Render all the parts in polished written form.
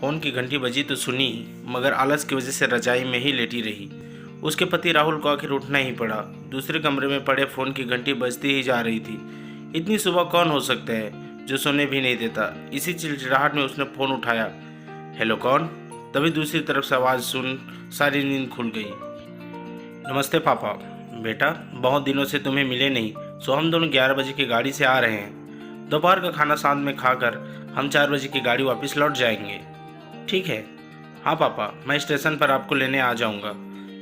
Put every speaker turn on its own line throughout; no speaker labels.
Phone की घंटी बजी तो सुनी, मगर आलस की वजह से रजाई में ही लेटी रही। उसके पति राहुल को आखिर उठना ही पड़ा। दूसरे कमरे में पड़े फ़ोन की घंटी बजती ही जा रही थी। इतनी सुबह कौन हो सकता है जो सोने भी नहीं देता। इसी चिड़चिड़ाहट में उसने फ़ोन उठाया। हेलो, कौन? तभी दूसरी तरफ से आवाज़ सुन सारी नींद खुल गई। नमस्ते पापा। बेटा, बहुत दिनों से तुम्हें मिले नहीं, सो हम दोनों 11 बजे की गाड़ी से आ रहे हैं। दोपहर का खाना साथ में खाकर हम 4 बजे की गाड़ी वापस लौट जाएंगे। ठीक है। हाँ पापा, मैं स्टेशन पर आपको लेने आ जाऊंगा।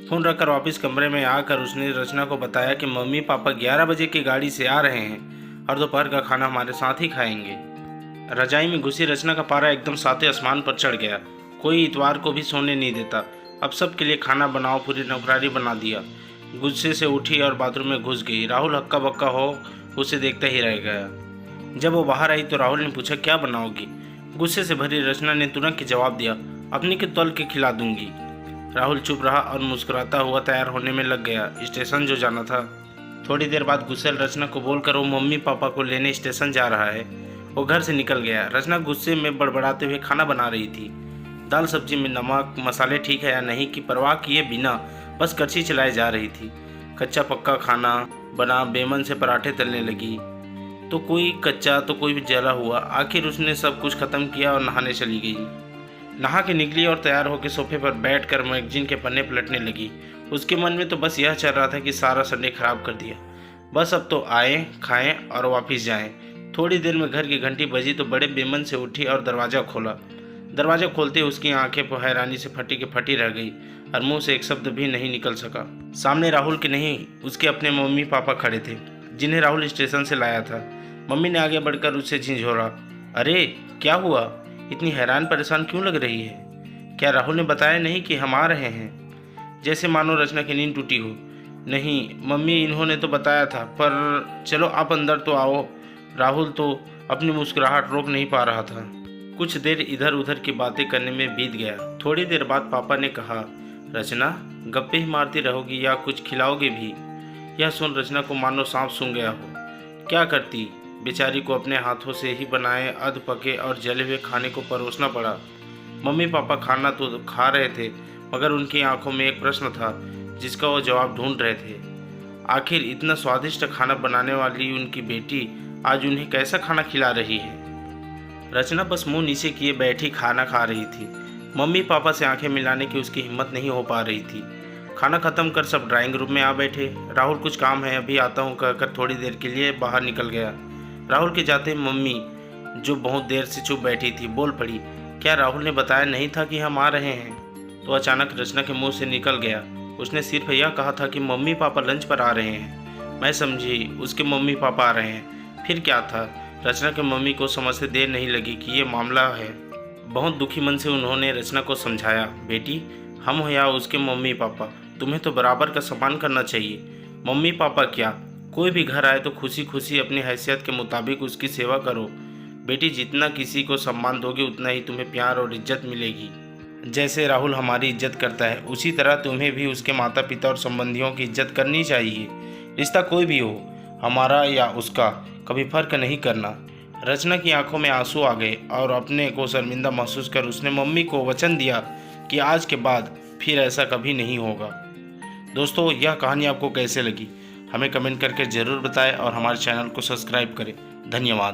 फ़ोन रखकर वापस कमरे में आकर उसने रचना को बताया कि मम्मी पापा 11 बजे की गाड़ी से आ रहे हैं और दोपहर का खाना हमारे साथ ही खाएंगे। रजाई में घुसी रचना का पारा एकदम सातवें आसमान पर चढ़ गया। कोई इतवार को भी सोने नहीं देता। अब सबके लिए खाना बनाओ, पूरी नौकरानी बना दिया। गुस्से से उठी और बाथरूम में घुस गई। राहुल हक्का बक्का हो उसे देखता ही रह गया। जब वो बाहर आई तो राहुल ने पूछा, क्या बनाओगी? गुस्से से भरी रचना ने तुरंत जवाब दिया, अपनी के तौल के खिला दूंगी। राहुल चुप रहा और मुस्कुराता हुआ तैयार होने में लग गया। स्टेशन जो जाना था। थोड़ी देर बाद गुस्सेल रचना को बोलकर वो मम्मी पापा को लेने स्टेशन जा रहा है। वो घर से निकल गया। रचना गुस्से में बड़बड़ाते हुए खाना बना रही थी। दाल सब्जी में नमक मसाले ठीक है या नहीं की परवाह किए बिना बस कड़छी चलाए जा रही थी। कच्चा पक्का खाना बना बेमन से पराठे तलने लगी, तो कोई कच्चा तो कोई भी जला हुआ। आखिर उसने सब कुछ खत्म किया और नहाने चली गई। नहा के निकली और तैयार होकर सोफे पर बैठकर मैगजीन के पन्ने पलटने लगी। उसके मन में तो बस यह चल रहा था कि सारा संडे खराब कर दिया। बस अब तो आए, खाएं और वापस जाएं। थोड़ी देर में घर की घंटी बजी तो बड़े बेमन से उठी और दरवाज़ा खोला। दरवाज़ा खोलते उसकी आंखें हैरानी से फटी की फटी रह गई और मुंह से एक शब्द भी नहीं निकल सका। सामने राहुल के नहीं, उसके अपने मम्मी पापा खड़े थे, जिन्हें राहुल स्टेशन से लाया था। मम्मी ने आगे बढ़कर उससे झिंझोरा, अरे क्या हुआ? इतनी हैरान परेशान क्यों लग रही है? क्या राहुल ने बताया नहीं कि हम आ रहे हैं? जैसे मानो रचना की नींद टूटी हो। नहीं मम्मी, इन्होंने तो बताया था, पर चलो आप अंदर तो आओ। राहुल तो अपनी मुस्कुराहट रोक नहीं पा रहा था। कुछ देर इधर उधर की बातें करने में बीत गया। थोड़ी देर बाद पापा ने कहा, रचना गप्पे ही मारती रहोगी या कुछ खिलाओगे भी? यह सुन रचना को मानो सांप सूंघ गया हो। क्या करती? बेचारी को अपने हाथों से ही बनाए अध पके और जले हुए खाने को परोसना पड़ा। मम्मी पापा खाना तो खा रहे थे, मगर उनकी आंखों में एक प्रश्न था जिसका वो जवाब ढूंढ रहे थे। आखिर इतना स्वादिष्ट खाना बनाने वाली उनकी बेटी आज उन्हें कैसा खाना खिला रही है? रचना बस मुंह नीचे किए बैठी खाना खा रही थी। मम्मी पापा से आंखें मिलाने की उसकी हिम्मत नहीं हो पा रही थी। खाना खत्म कर सब ड्राइंग रूम में आ बैठे। राहुल कुछ काम है, अभी आता हूँ कहकर थोड़ी देर के लिए बाहर निकल गया। राहुल के जाते मम्मी, जो बहुत देर से चुप बैठी थी, बोल पड़ी, क्या राहुल ने बताया नहीं था कि हम आ रहे हैं? तो अचानक रचना के मुंह से निकल गया, उसने सिर्फ यह कहा था कि मम्मी पापा लंच पर आ रहे हैं। मैं समझी उसके मम्मी पापा आ रहे हैं। फिर क्या था? रचना के मम्मी को समझते देर नहीं लगी कि ये मामला है। बहुत दुखी मन से उन्होंने रचना को समझाया, बेटी हम हो या उसके मम्मी पापा, तुम्हें तो बराबर का सम्मान करना चाहिए। मम्मी पापा क्या, कोई भी घर आए तो खुशी खुशी अपनी हैसियत के मुताबिक उसकी सेवा करो। बेटी जितना किसी को सम्मान दोगे उतना ही तुम्हें प्यार और इज्जत मिलेगी। जैसे राहुल हमारी इज्जत करता है, उसी तरह तुम्हें भी उसके माता पिता और संबंधियों की इज्जत करनी चाहिए। रिश्ता कोई भी हो, हमारा या उसका, कभी फर्क नहीं करना। रचना की आंखों में आंसू आ गए और अपने को शर्मिंदा महसूस कर उसने मम्मी को वचन दिया कि आज के बाद फिर ऐसा कभी नहीं होगा। दोस्तों, यह कहानी आपको कैसे लगी हमें कमेंट करके ज़रूर बताएं और हमारे चैनल को सब्सक्राइब करें। धन्यवाद।